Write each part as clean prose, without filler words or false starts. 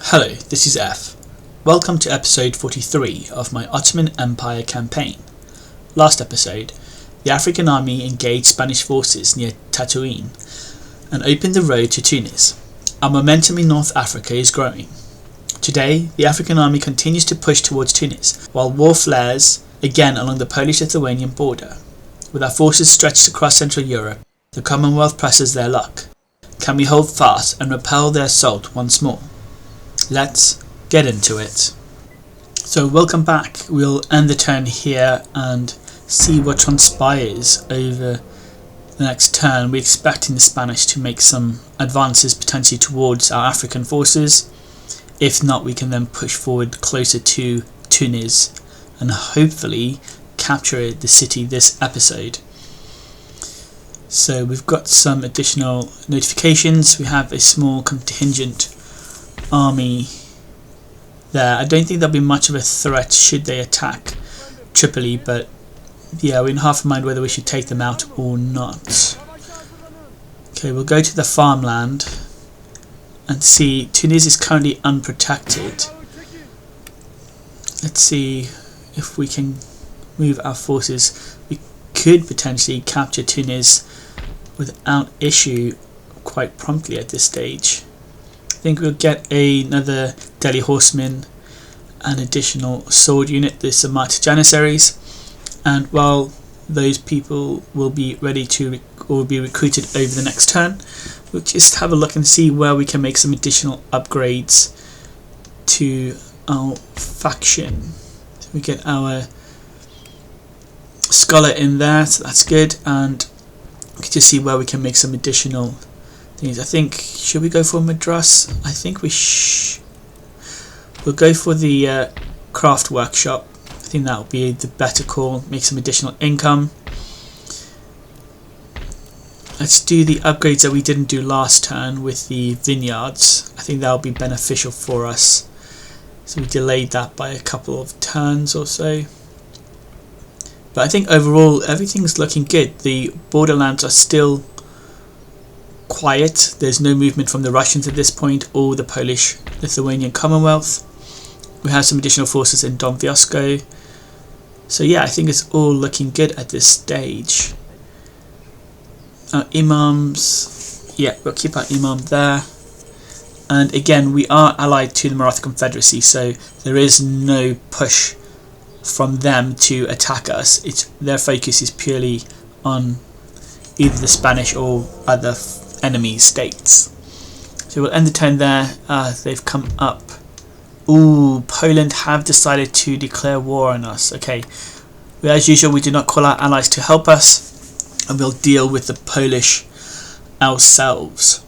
Hello, this is F. Welcome to episode 43 of my Ottoman Empire campaign. Last episode, the African army engaged Spanish forces near Tataouine and opened the road to Tunis. Our momentum in North Africa is growing. Today, the African army continues to push towards Tunis, while war flares again along the Polish-Lithuanian border. With our forces stretched across Central Europe, the Commonwealth presses their luck. Can we hold fast and repel their assault once more? Let's get into it. So welcome back. We'll end the turn here and see what transpires over the next turn. We're expecting the Spanish to make some advances potentially towards our African forces. If not, we can then push forward closer to Tunis and hopefully capture the city this episode. So we've got some additional notifications. We have a small contingent army there. I don't think there'll be much of a threat should they attack Tripoli, but yeah, we're in half a mind whether we should take them out or not. Okay, we'll go to the farmland and see. Tunis is currently unprotected. Let's see if we can move our forces. We could potentially capture Tunis without issue quite promptly at this stage. I think we'll get another Delhi horseman, an additional sword unit, the Samart Janissaries, and while those people will be ready to or be recruited over the next turn, we'll just have a look and see where we can make some additional upgrades to our faction. So we get our scholar in there, so that's good, and we can just see where we can make some additional things. I think, should we go for Madras? I think we'll go for the craft workshop. I think that will be the better call. Make some additional income. Let's do the upgrades that we didn't do last turn with the vineyards. I think that will be beneficial for us. So we delayed that by a couple of turns or so. But I think overall everything's looking good. The borderlands are still quiet. There's no movement from the Russians at this point or the Polish-Lithuanian Commonwealth. We have some additional forces in Don Bosco. So yeah, I think it's all looking good at this stage. Our imams, yeah, we'll keep our imam there. And again, we are allied to the Maratha Confederacy, so there is no push from them to attack us. Their focus is purely on either the Spanish or other enemy states. So we'll end the turn there. They've come up. Ooh, Poland have decided to declare war on us. Okay, as usual, we do not call our allies to help us, and we'll deal with the Polish ourselves.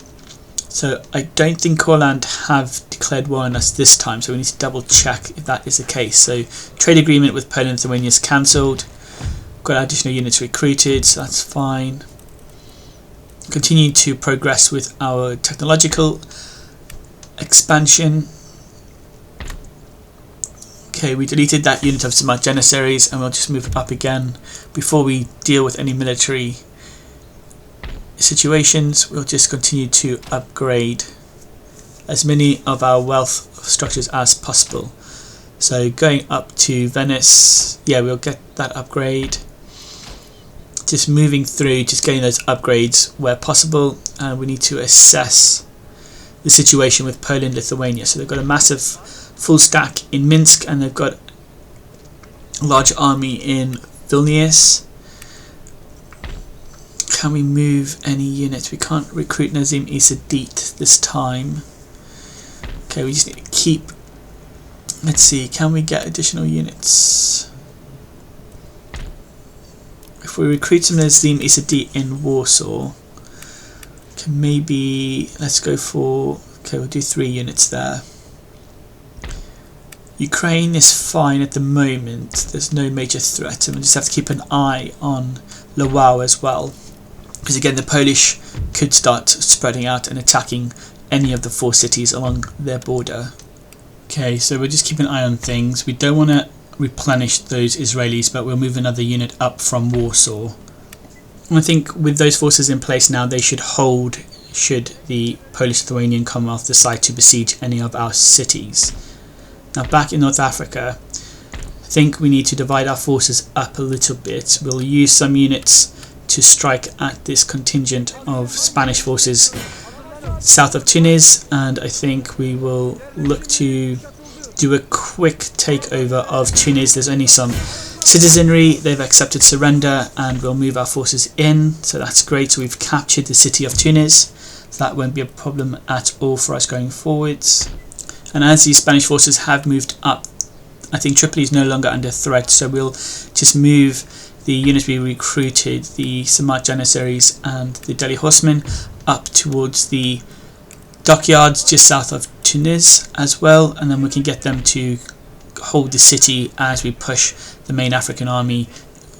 So I don't think Courland have declared war on us this time, so we need to double check if that is the case. So trade agreement with Poland and Lithuania is cancelled. Got additional units recruited, so that's fine. Continue to progress with our technological expansion. Okay, we deleted that unit of Smart Janissaries and we'll just move up again. Before we deal with any military situations, we'll just continue to upgrade as many of our wealth structures as possible. So going up to Venice, yeah, we'll get that upgrade. Just moving through, just getting those upgrades where possible, and we need to assess the situation with Poland, Lithuania. So they've got a massive full stack in Minsk, and they've got a large army in Vilnius. Can we move any units? We can't recruit Nazim Isadit this time. Okay, we just need to keep. Let's see, can we get additional units? If we recruit some Nazim Isadit in Warsaw, okay, maybe let's go for. Okay, we'll do 3 units there. Ukraine is fine at the moment. There's no major threat, and we just have to keep an eye on Lwów as well, because again the Polish could start spreading out and attacking any of the 4 cities along their border. Okay, so we'll just keep an eye on things. We don't want to replenish those Israelis, but we'll move another unit up from Warsaw. And I think with those forces in place now, they should hold should the Polish-Lithuanian Commonwealth decide to besiege any of our cities. Now back in North Africa, I think we need to divide our forces up a little bit. We'll use some units to strike at this contingent of Spanish forces south of Tunis, and I think we will look to do a quick takeover of Tunis. There's only some citizenry, they've accepted surrender, and we'll move our forces in, so that's great. So we've captured the city of Tunis, so that won't be a problem at all for us going forwards. And as these Spanish forces have moved up, I think Tripoli is no longer under threat, so we'll just move the units we recruited, the Samart Janissaries and the Delhi Horsemen, up towards the dockyards just south of Tunis as well, and then we can get them to hold the city as we push the main African army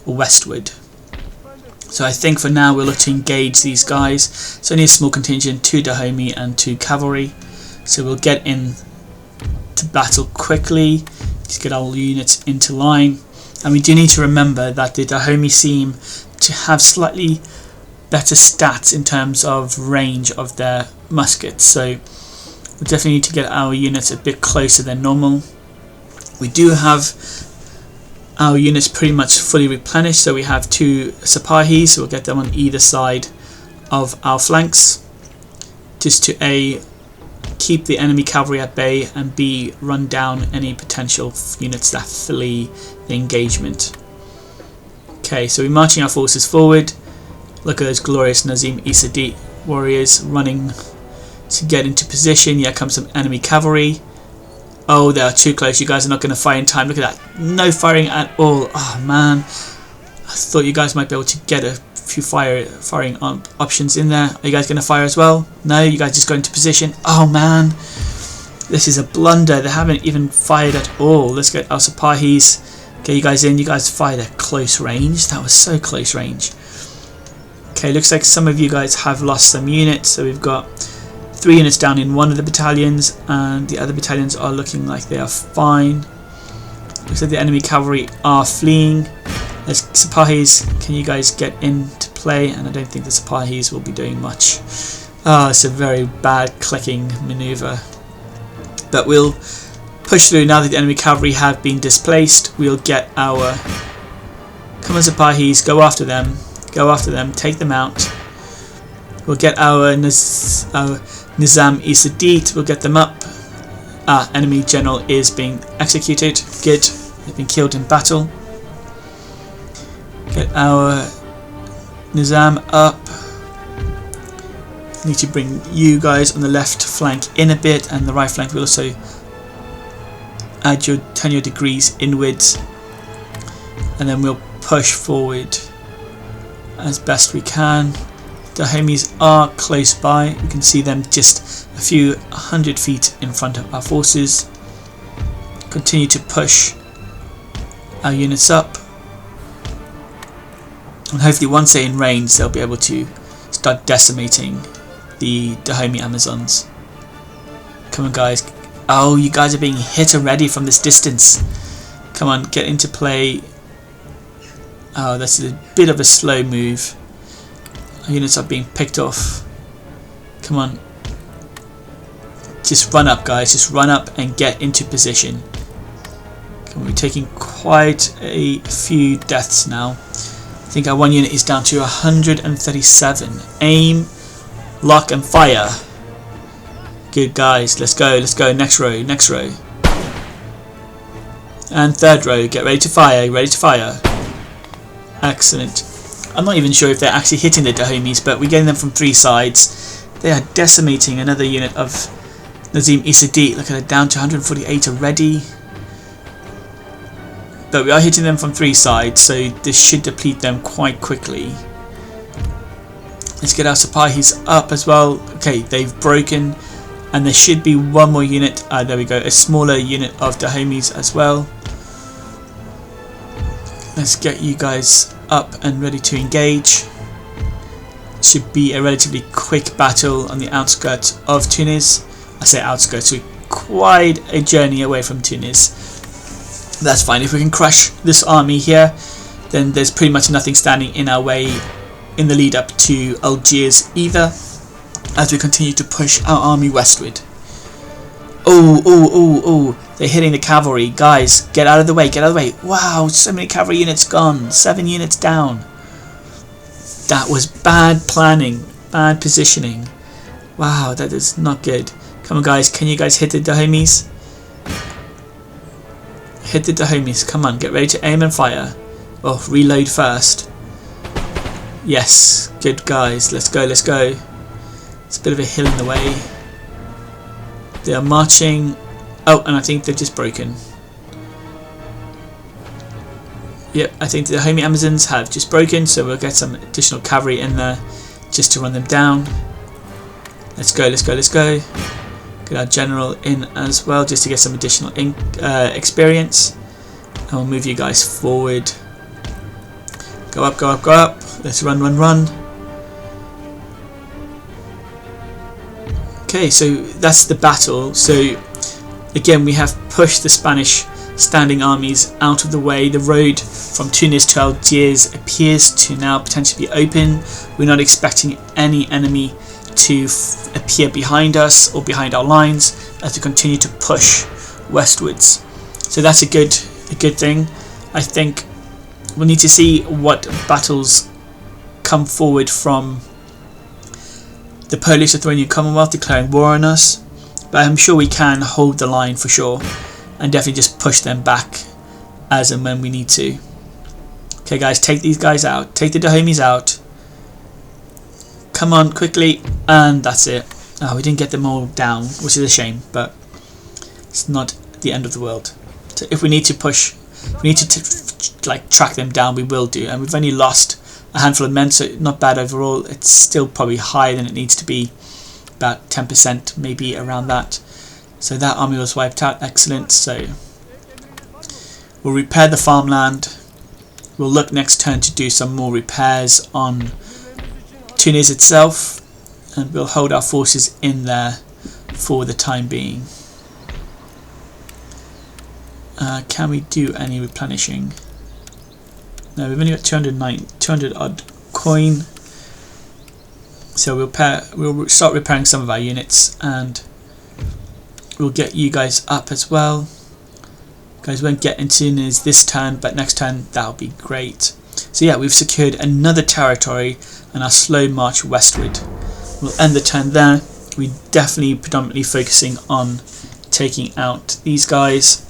westward. So I think for now we'll look to engage these guys. It's only a small contingent, 2 Dahomey and 2 cavalry, so we'll get in to battle quickly, just get our units into line. And we do need to remember that the Dahomey seem to have slightly better stats in terms of range of their muskets, so we definitely need to get our units a bit closer than normal. We do have our units pretty much fully replenished, so we have 2 Sapahis, so we'll get them on either side of our flanks, just to A, keep the enemy cavalry at bay, and B, run down any potential units that flee the engagement. Okay, so we're marching our forces forward. Look at those glorious Nazim Isadit warriors running to get into position. Here comes some enemy cavalry. Oh, they are too close. You guys are not going to fire in time. Look at that. No firing at all. Oh, man. I thought you guys might be able to get a few firing options in there. Are you guys going to fire as well? No, you guys just go into position. Oh, man. This is a blunder. They haven't even fired at all. Let's get our Sapahis. Get you guys in. You guys fired at close range. That was so close range. Okay, looks like some of you guys have lost some units. So we've got 3 units down in one of the battalions, and the other battalions are looking like they are fine. Looks like the enemy cavalry are fleeing. There's Sapahis, can you guys get into play? And I don't think the Sapahis will be doing much. Oh, it's a very bad clicking maneuver. But we'll push through now that the enemy cavalry have been displaced. We'll get our... Come on, Sapahis, go after them. Go after them, take them out. We'll get our Nizam Isadit, we'll get them up. Enemy general is being executed. Good, they've been killed in battle. Get our Nizam up. Need to bring you guys on the left flank in a bit, and the right flank will also turn your degrees inwards, and then we'll push forward as best we can. The Dahomeys are close by. We can see them just a few 100 feet in front of our forces. Continue to push our units up, and hopefully once they're in range they'll be able to start decimating the Dahomey Amazons. Come on, guys. Oh, you guys are being hit already from this distance. Come on, get into play. Oh, this is a bit of a slow move. Our units are being picked off. Come on. Just run up, guys. Just run up and get into position. Come on, we're taking quite a few deaths now. I think our one unit is down to 137. Aim, lock and fire. Good, guys. Let's go. Let's go. Next row. Next row. And third row. Get ready to fire. Ready to fire. Excellent. I'm not even sure if they're actually hitting the Dahomeys, but we're getting them from 3 sides. They are decimating another unit of Nazim Isadit. Look at it, down to 148 already. But we are hitting them from 3 sides, so this should deplete them quite quickly. Let's get our Sapahis up as well. Okay, they've broken, and there should be one more unit. There we go, a smaller unit of Dahomeys as well. Let's get you guys up and ready to engage. Should be a relatively quick battle on the outskirts of Tunis. I say outskirts, we're quite a journey away from Tunis. That's fine. If we can crush this army here, then there's pretty much nothing standing in our way in the lead up to Algiers either. as we continue to push our army westward. Oh, they're hitting the cavalry. Guys, get out of the way, get out of the way. Wow, so many cavalry units gone. 7 units down. That was bad planning, bad positioning. Wow, that is not good. Come on guys, can you guys hit the Dahomies? Hit the Dahomies, come on, get ready to aim and fire. Oh, reload first. Yes, good guys, let's go, let's go. It's a bit of a hill in the way. They are marching. Oh, and I think they've just broken. Yep, I think the Dahomey Amazons have just broken, so we'll get some additional cavalry in there just to run them down. Let's go, let's go, let's go. Get our general in as well, just to get some additional experience. And we'll move you guys forward. Go up, go up, go up. Let's run, run, run. Okay, so that's the battle. So again, we have pushed the Spanish standing armies out of the way. The road from Tunis to Algiers appears to now potentially be open. We're not expecting any enemy to appear behind us or behind our lines as we continue to push westwards. So that's a good thing. I think we'll need to see what battles come forward from the Polish-Lithuanian Commonwealth declaring war on us, but I'm sure we can hold the line for sure and definitely just push them back as and when we need to. Okay guys, take these guys out, take the Dahomies out. Come on, quickly, and that's it. Oh, we didn't get them all down, which is a shame, but it's not the end of the world. So if we need to push, if we need to like track them down, we will do, and we've only lost a handful of men, so not bad overall. It's still probably higher than it needs to be, about 10%, maybe around that. So that army was wiped out, excellent. So we'll repair the farmland. We'll look next turn to do some more repairs on Tunis itself, and we'll hold our forces in there for the time being. Can we do any replenishing? No, we've only got 200 odd coin, so we'll start repairing some of our units, and we'll get you guys up as well. Guys won't get into Tunis this turn, but next turn that'll be great. So yeah, we've secured another territory and our slow march westward. We'll end the turn there. We're definitely predominantly focusing on taking out these guys.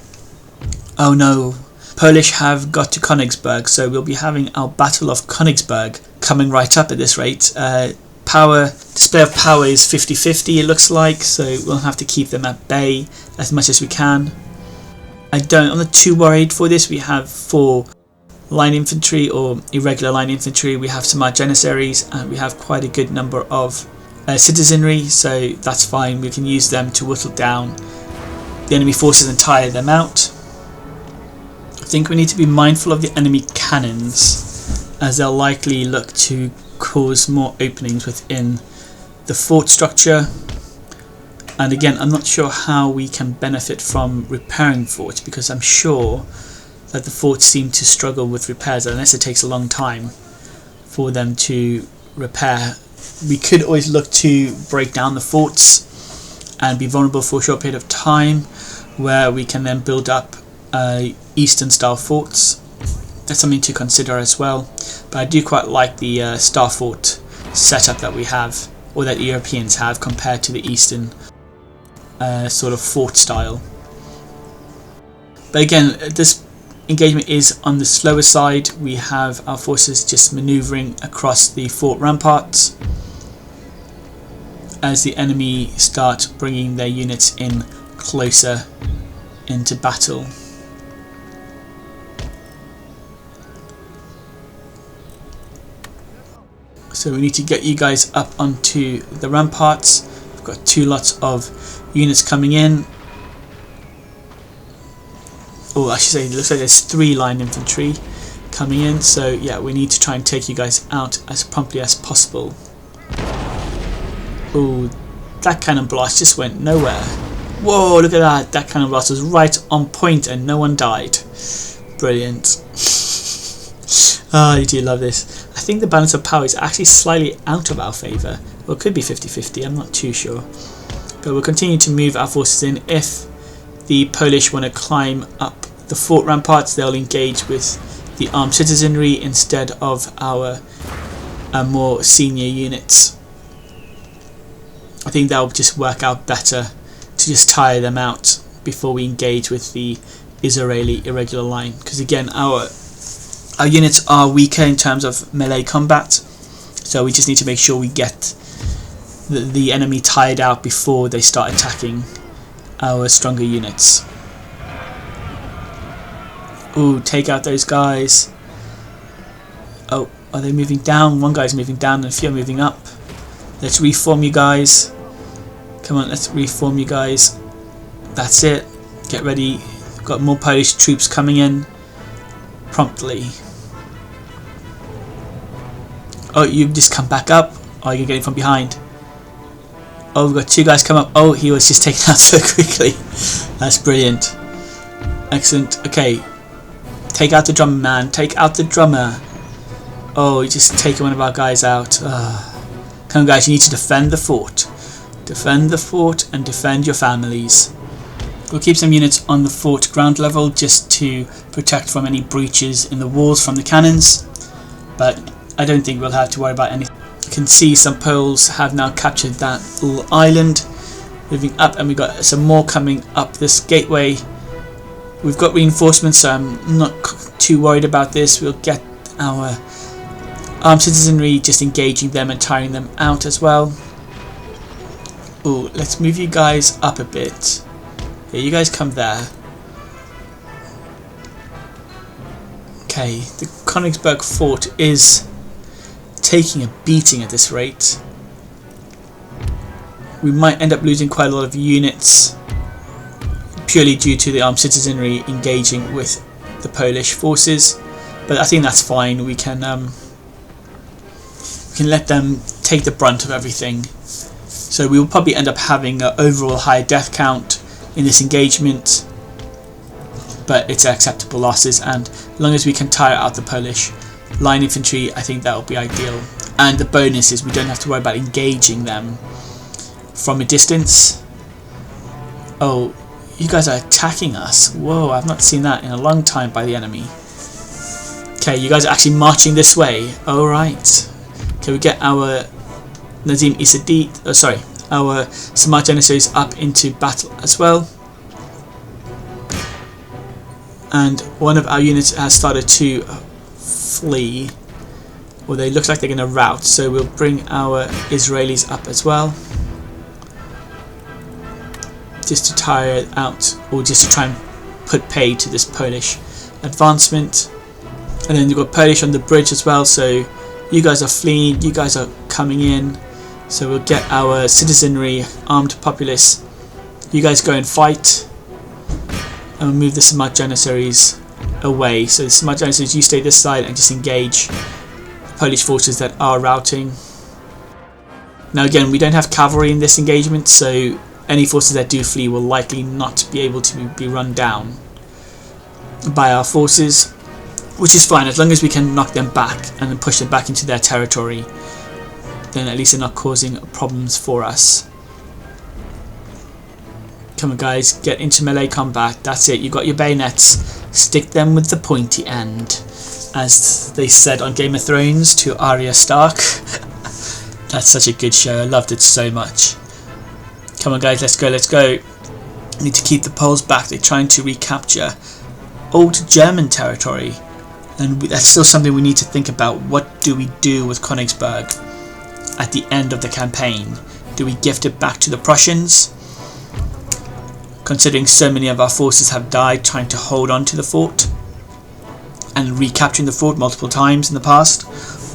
Oh no, Polish have got to Konigsberg, so we'll be having our Battle of Konigsberg coming right up at this rate. Display of power is 50-50 it looks like, so we'll have to keep them at bay as much as we can. I'm not too worried for this. We have 4 line infantry or irregular line infantry, we have some janissaries, and we have quite a good number of citizenry, so that's fine. We can use them to whittle down the enemy forces and tire them out. I think we need to be mindful of the enemy cannons, as they'll likely look to cause more openings within the fort structure. And again, I'm not sure how we can benefit from repairing forts, because I'm sure that the forts seem to struggle with repairs unless it takes a long time for them to repair. We could always look to break down the forts and be vulnerable for a short period of time, where we can then build up Eastern style forts. That's something to consider as well. But I do quite like the star fort setup that we have, or that the Europeans have, compared to the Eastern sort of fort style. But again, this engagement is on the slower side. We have our forces just manoeuvring across the fort ramparts as the enemy start bringing their units in closer into battle. So we need to get you guys up onto the ramparts. We've got 2 lots of units coming in. Oh, I should say, it looks like there's 3 line infantry coming in. So yeah, we need to try and take you guys out as promptly as possible. Oh, that cannon blast just went nowhere. Whoa, look at that. That cannon blast was right on point and no one died. Brilliant. Ah, I do love this. I think the balance of power is actually slightly out of our favour. Well, it could be 50-50, I'm not too sure. But we'll continue to move our forces in. If the Polish want to climb up the fort ramparts, they'll engage with the armed citizenry instead of our more senior units. I think that'll just work out better to just tire them out before we engage with the Israeli irregular line, because again our units are weaker in terms of melee combat, so we just need to make sure we get the enemy tired out before they start attacking our stronger units. Ooh, take out those guys. Oh, are they moving down? One guy's moving down and a few are moving up. Let's reform you guys. Come on, let's reform you guys. That's it. Get ready. We've got more Polish troops coming in promptly. Oh, you've just come back up. Oh, you're getting from behind. Oh, we've got two guys come up. Oh, he was just taken out so quickly. That's brilliant. Excellent. Okay. Take out the drummer, man. Take out the drummer. Oh, you just taken one of our guys out. Come on, guys. You need to defend the fort. Defend the fort and defend your families. We'll keep some units on the fort ground level just to protect from any breaches in the walls from the cannons. But I don't think we'll have to worry about anything. You can see some Poles have now captured that little island. Moving up, and we've got some more coming up this gateway. We've got reinforcements, so I'm not too worried about this. We'll get our armed citizenry, just engaging them and tiring them out as well. Ooh, let's move you guys up a bit. Yeah, you guys come there. Okay, the Konigsberg fort is taking a beating at this rate. We might end up losing quite a lot of units purely due to the armed citizenry engaging with the Polish forces, but I think that's fine. We can let them take the brunt of everything. So we will probably end up having an overall higher death count in this engagement, but it's acceptable losses, and as long as we can tire out the Polish line infantry, I think that will be ideal. And the bonus is we don't have to worry about engaging them from a distance. Oh, you guys are attacking us. Whoa, I've not seen that in a long time by the enemy. Okay, you guys are actually marching this way. Alright. Okay, we get our Nazim Isadit, our Smart Janissaries up into battle as well. And one of our units has started to flee. Well, they look like they're going to rout, so we'll bring our Israelis up as well, just to tire it out, or just to try and put pay to this Polish advancement. And then you've got Polish on the bridge as well, so you guys are fleeing, you guys are coming in, so we'll get our citizenry, armed populace, you guys go and fight, and we'll move the Smart Janissaries away. So the Smart Janissaries, you stay this side and just engage Polish forces that are routing. Now again, we don't have cavalry in this engagement, so any forces that do flee will likely not be able to be run down by our forces, which is fine as long as we can knock them back and then push them back into their territory. Then at least they're not causing problems for us. Come on guys, get into melee combat. That's it, you got your bayonets. Stick them with the pointy end, as they said on Game of Thrones to Arya Stark. That's such a good show, I loved it so much. Come on guys, let's go, let's go. Need to keep the Poles back. They're trying to recapture old German territory, and that's still something we need to think about. What do we do with Konigsberg at the end of the campaign? Do we gift it back to the Prussians, considering so many of our forces have died trying to hold on to the fort and recapturing the fort multiple times in the past?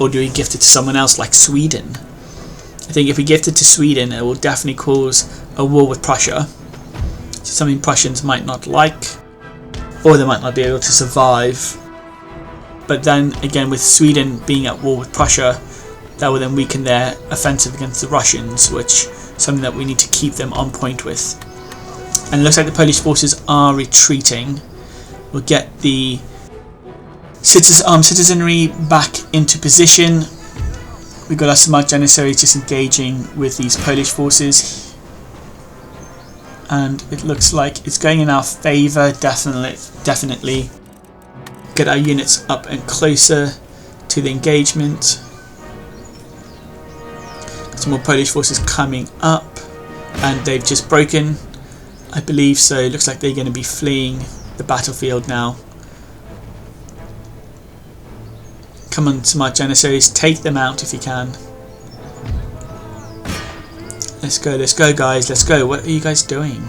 Or do we gift it to someone else like Sweden? I think if we gift it to Sweden, it will definitely cause a war with Prussia, something Prussians might not like, or they might not be able to survive. But then again, with Sweden being at war with Prussia, that will then weaken their offensive against the Russians, which is something that we need to keep them on point with. And it looks like the Polish forces are retreating. We'll get the armed citizenry back into position. We've got our smart janissaries just engaging with these Polish forces, and it looks like it's going in our favour. Definitely. Get our units up and closer to the engagement. Some more Polish forces coming up, and they've just broken, I believe so. It looks like they're going to be fleeing the battlefield now. Come on, smart janissaries, take them out if you can. Let's go guys, let's go. What are you guys doing?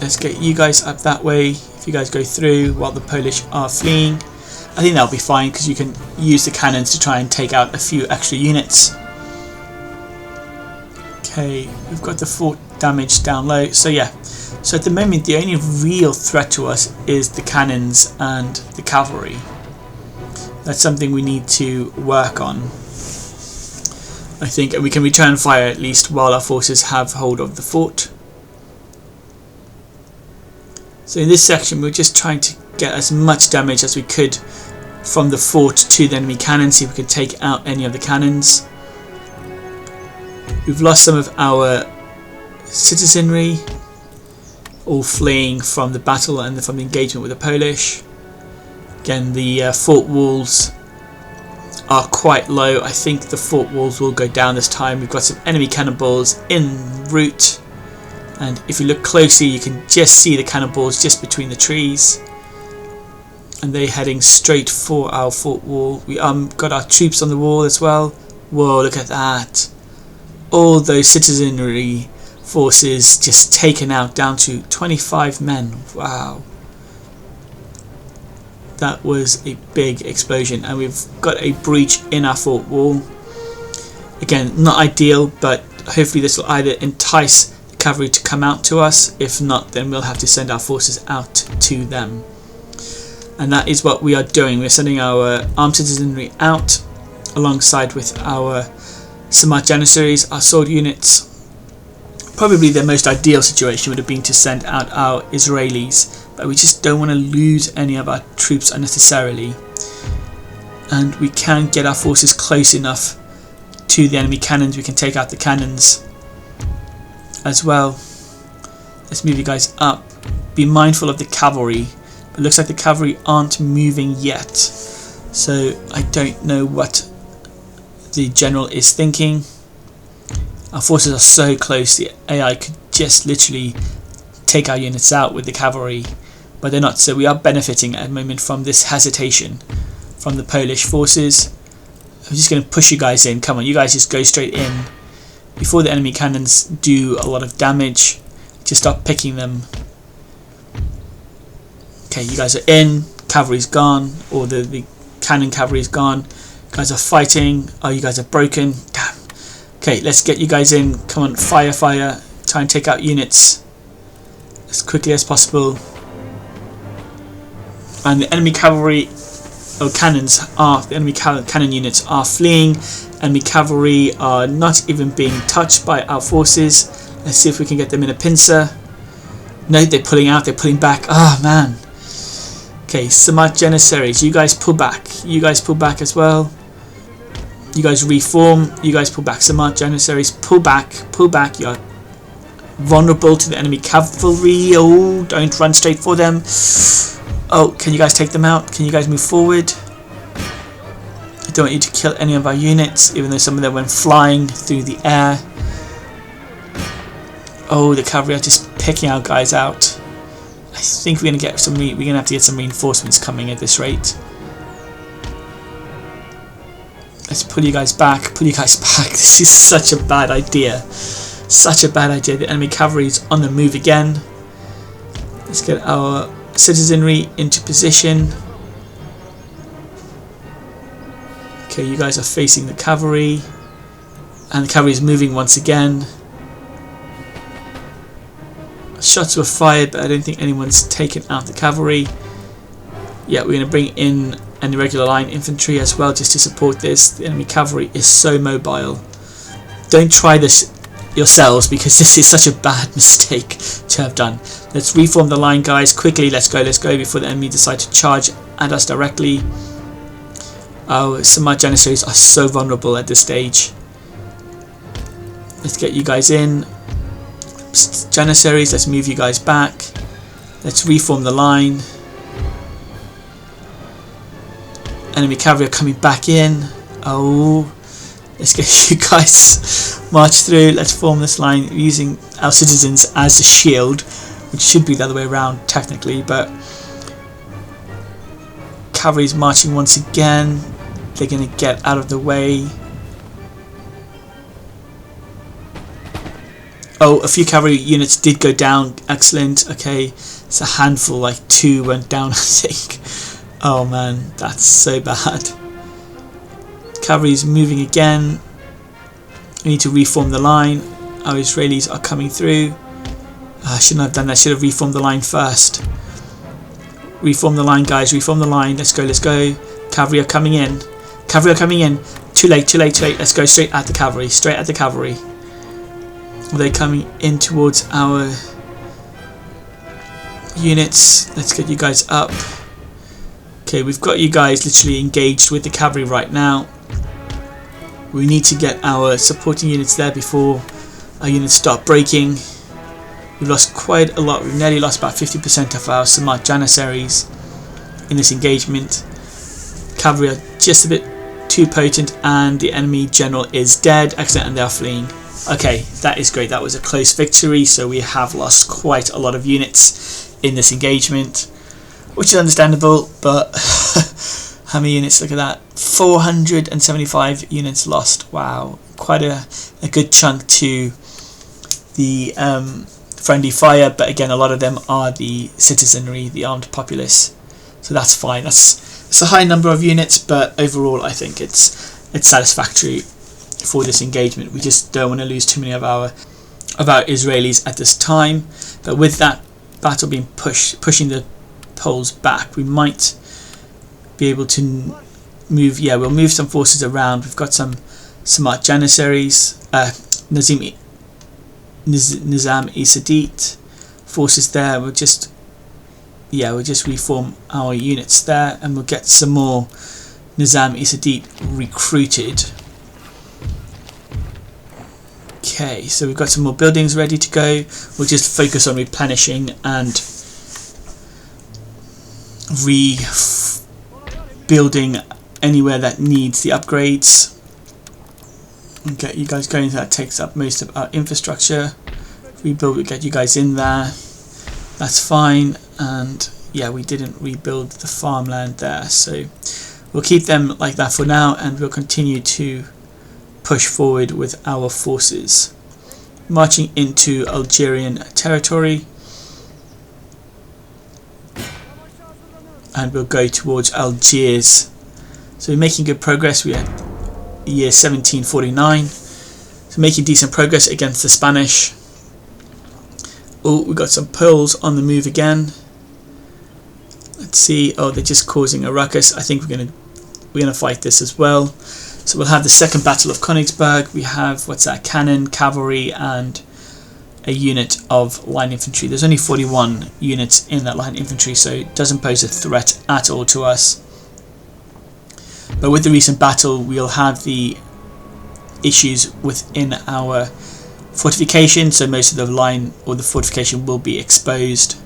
Let's get you guys up that way. If you guys go through while the Polish are fleeing, I think that'll be fine, because you can use the cannons to try and take out a few extra units. Okay, we've got the fort damage down low. So yeah, so at the moment the only real threat to us is the cannons and the cavalry. That's something we need to work on, I think, and we can return fire at least while our forces have hold of the fort. So in this section we're just trying to get as much damage as we could from the fort to the enemy cannons, see if we can take out any of the cannons. We've lost some of our citizenry, all fleeing from the battle and from the engagement with the Polish. Again, the fort walls are quite low. I think the fort walls will go down this time. We've got some enemy cannonballs en route, and if you look closely you can just see the cannonballs just between the trees, and they're heading straight for our fort wall. We got our troops on the wall as well. Whoa, look at that. All those citizenry forces just taken out, down to 25 men. Wow. That was a big explosion, and we've got a breach in our fort wall. Again, not ideal, but hopefully this will either entice the cavalry to come out to us. If not, then we'll have to send our forces out to them. And that is what we are doing. We're sending our armed citizenry out alongside with our smart janissaries, our sword units. Probably the most ideal situation would have been to send out our Israelis, but we just don't want to lose any of our troops unnecessarily. And we can get our forces close enough to the enemy cannons, we can take out the cannons as well. Let's move you guys up. Be mindful of the cavalry. It looks like the cavalry aren't moving yet, so I don't know what the general is thinking. Our forces are so close, the AI could just literally take our units out with the cavalry, but they're not, so we are benefiting at the moment from this hesitation from the Polish forces. I'm just going to push you guys in. Come on, you guys just go straight in before the enemy cannons do a lot of damage. Just start picking them. Okay, you guys are in, cavalry's gone, or the cannon cavalry's gone. You guys are fighting. Oh, you guys are broken. Damn. Okay, let's get you guys in. Come on, fire, fire. Try and take out units as quickly as possible. And the enemy cavalry, or cannons, the enemy cannon units are fleeing. Enemy cavalry are not even being touched by our forces. Let's see if we can get them in a pincer. No, they're pulling out, they're pulling back. Ah, man. Okay, smart janissaries, you guys pull back. You guys pull back as well. You guys reform. You guys pull back. Smart janissaries, pull back. Pull back. You're vulnerable to the enemy cavalry. Oh, don't run straight for them. Oh, can you guys take them out? Can you guys move forward? I don't want you to kill any of our units, even though some of them went flying through the air. Oh, the cavalry are just picking our guys out. I think we're gonna have to get some reinforcements coming at this rate. Let's pull you guys back. Pull you guys back. This is such a bad idea. Such a bad idea. The enemy cavalry is on the move again. Let's get our citizenry into position. Okay, you guys are facing the cavalry, and the cavalry is moving once again. Shots were fired, but I don't think anyone's taken out the cavalry. Yeah, we're going to bring in an irregular line infantry as well, just to support this. The enemy cavalry is so mobile. Don't try this yourselves, because this is such a bad mistake to have done. Let's reform the line, guys, quickly. Let's go before the enemy decide to charge at us directly. Oh, some of my Janissaries are so vulnerable at this stage. Let's get you guys in. Janissaries, let's move you guys back. Let's reform the line. Enemy cavalry are coming back in. Oh, let's get you guys march through. Let's form this line using our citizens as a shield, which should be the other way around technically, but cavalry is marching once again. They're going to get out of the way. Oh, a few cavalry units did go down. Excellent. Okay, it's a handful, like 2 went down, I think. Oh man, that's so bad. Cavalry is moving again. We need to reform the line. Our Israelis are coming through. I shouldn't have done that. I should have reformed the line first. Reform the line, guys. Reform the line. Let's go, let's go. Cavalry are coming in. Cavalry are coming in. Too late, too late, too late. Let's go straight at the cavalry. Straight at the cavalry. Are they coming in towards our units? Let's get you guys up. Okay, we've got you guys literally engaged with the cavalry right now. We need to get our supporting units there before our units start breaking. We've lost quite a lot. We've nearly lost about 50% of our Samart Janissaries in this engagement. Cavalry are just a bit too potent and the enemy general is dead. Excellent, and they are fleeing. Okay, that is great. That was a close victory, so we have lost quite a lot of units in this engagement, which is understandable, but how many units? Look at that. 475 units lost. Wow, quite a good chunk to the friendly fire, but again, a lot of them are the citizenry, the armed populace, so that's fine. It's a high number of units, but overall I think it's satisfactory for this engagement. We just don't want to lose too many of our Israelis at this time, but with that battle being pushing the Poles back, we might be able to move. Yeah, we'll move some forces around. We've got some Samart Janissaries, Nizam Isadit forces there. We'll just reform our units there, and we'll get some more Nizam Isadit recruited. Okay, so we've got some more buildings ready to go. We'll just focus on replenishing and rebuilding anywhere that needs the upgrades. And get you guys going. That takes up most of our infrastructure. Rebuild, we'll get you guys in there. That's fine. And yeah, we didn't rebuild the farmland there, so we'll keep them like that for now, and we'll continue to push forward with our forces, marching into Algerian territory, and we'll go towards Algiers. So we're making good progress. We're at year 1749, so making decent progress against the Spanish. Oh, we've got some Poles on the move again. Let's see. Oh, they're just causing a ruckus. I think we're gonna fight this as well. So we'll have the second battle of Konigsberg. We have, what's that, cannon, cavalry, and a unit of line infantry. There's only 41 units in that line infantry, so it doesn't pose a threat at all to us. But with the recent battle, we'll have the issues within our fortification, so most of the line or the fortification will be exposed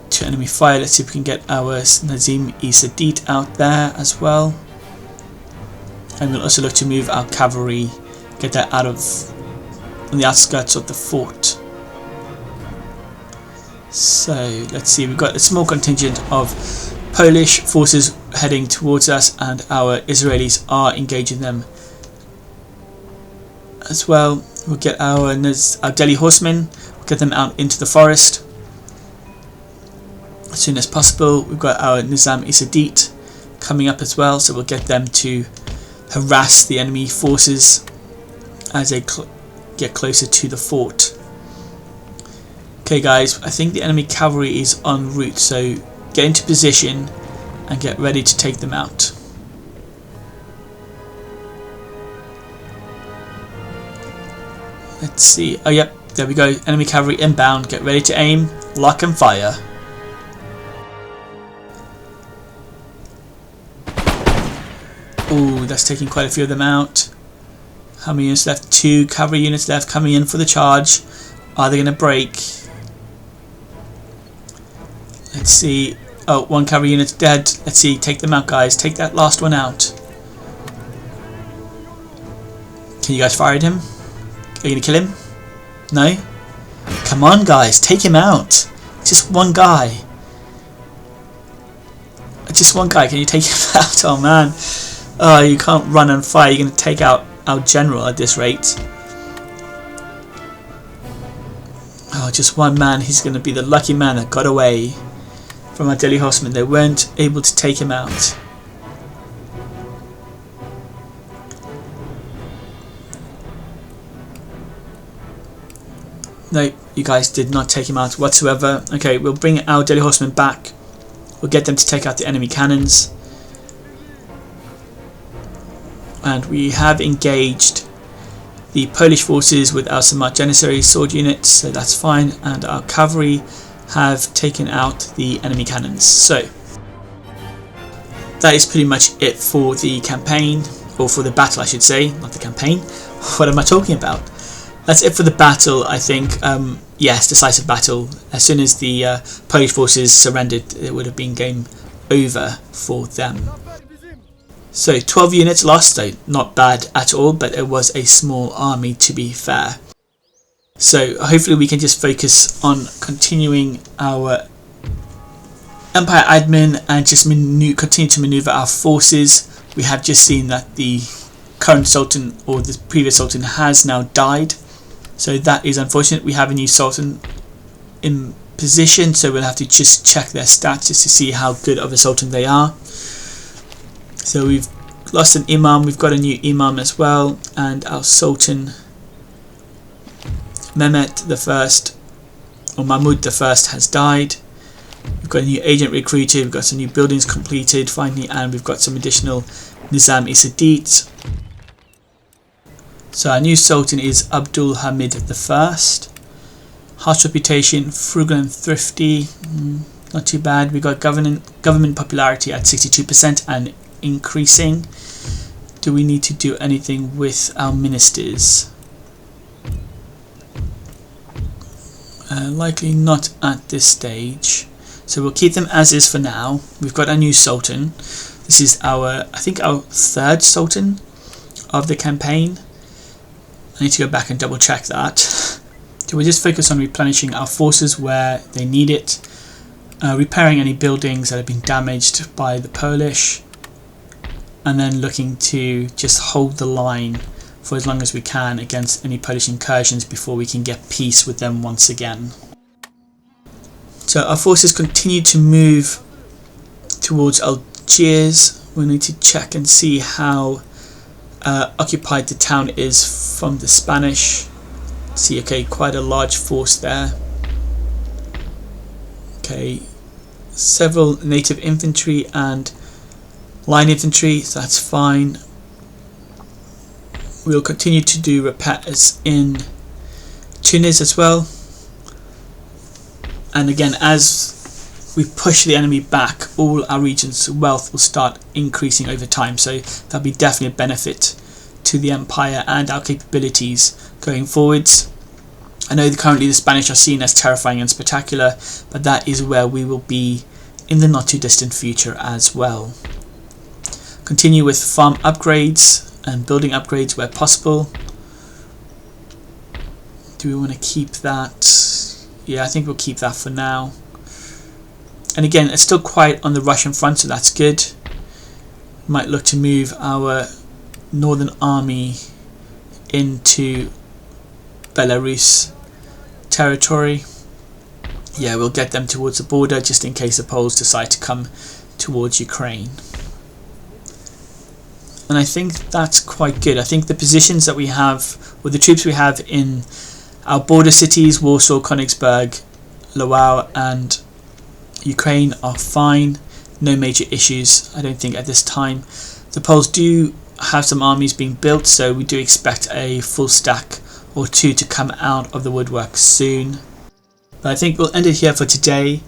to enemy fire. Let's see if we can get our Nizam Isadit out there as well. And we'll also look to move our cavalry, get that out of on the outskirts of the fort. So let's see, we've got a small contingent of Polish forces heading towards us, and our Israelis are engaging them as well. We'll get our Delhi horsemen, we'll get them out into the forest as soon as possible. We've got our Nizam Isadit coming up as well, so we'll get them to harass the enemy forces as they get closer to the fort. Okay guys, I think the enemy cavalry is en route, so get into position and get ready to take them out. Let's see. Oh yep, there we go. Enemy cavalry inbound. Get ready to aim, lock and fire. Ooh, that's taking quite a few of them out. How many units left? 2 cavalry units left coming in for the charge. Are they going to break? Let's see. Oh, 1 cavalry unit's dead. Let's see. Take them out, guys. Take that last one out. Can you guys fire at him? Are you going to kill him? No? Come on, guys. Take him out. Just one guy. Just one guy. Can you take him out? Oh, man. Oh, you can't run and fire. You're going to take out our general at this rate. Oh, just one man. He's going to be the lucky man that got away from our Delhi horsemen. They weren't able to take him out. No, you guys did not take him out whatsoever. Okay, we'll bring our Delhi horsemen back. We'll get them to take out the enemy cannons. And we have engaged the Polish forces with our Smart Janissary sword units, so that's fine. And our cavalry have taken out the enemy cannons. So that is pretty much it for the campaign, or for the battle I should say, not the campaign. What am I talking about? That's it for the battle, I think. Yes, decisive battle. As soon as the Polish forces surrendered, it would have been game over for them. So 12 units lost, so not bad at all, but it was a small army to be fair. So hopefully we can just focus on continuing our Empire admin and just continue to maneuver our forces. We have just seen that the current Sultan, or the previous Sultan, has now died. So that is unfortunate. We have a new Sultan in position, so we'll have to just check their stats just to see how good of a Sultan they are. So we've lost an Imam, we've got a new Imam as well, and our Sultan Mehmet I, or Mahmud I, has died. We've got a new agent recruited, we've got some new buildings completed finally, and we've got some additional Nizam-i-Sadit. So our new Sultan is Abdul Hamid I. Harsh reputation, frugal and thrifty, not too bad. We've got government popularity at 62% and increasing. Do we need to do anything with our ministers? Likely not at this stage. So we'll keep them as is for now. We've got a new Sultan. This is I think our 3rd Sultan of the campaign. I need to go back and double check that. So we'll just focus on replenishing our forces where they need it, repairing any buildings that have been damaged by the Polish, and then looking to just hold the line for as long as we can against any Polish incursions before we can get peace with them once again. So our forces continue to move towards Algiers. We need to check and see how occupied the town is from the Spanish. See, okay, quite a large force there. Okay, several native infantry and line infantry, so that's fine. We'll continue to do repairs in Tunis as well. And again, as we push the enemy back, all our region's wealth will start increasing over time, so that'll be definitely a benefit to the Empire and our capabilities going forwards. I know that currently the Spanish are seen as terrifying and spectacular, but that is where we will be in the not too distant future as well. Continue with farm upgrades and building upgrades where possible. Do we want to keep that? Yeah, I think we'll keep that for now. And again, it's still quiet on the Russian front, so that's good. Might look to move our northern army into Belarus territory. Yeah, we'll get them towards the border just in case the Poles decide to come towards Ukraine. And I think that's quite good. I think the positions that we have, or the troops we have in our border cities, Warsaw, Konigsberg, Lwów and Ukraine, are fine. No major issues, I don't think, at this time. The Poles do have some armies being built, so we do expect a full stack or two to come out of the woodwork soon. But I think we'll end it here for today.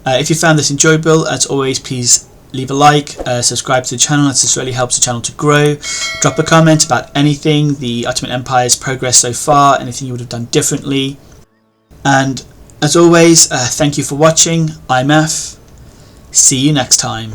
If you found this enjoyable, as always, please leave a like, subscribe to the channel, as this really helps the channel to grow. Drop a comment about anything, the Ottoman Empire's progress so far, anything you would have done differently. And as always, thank you for watching. I'm F. See you next time.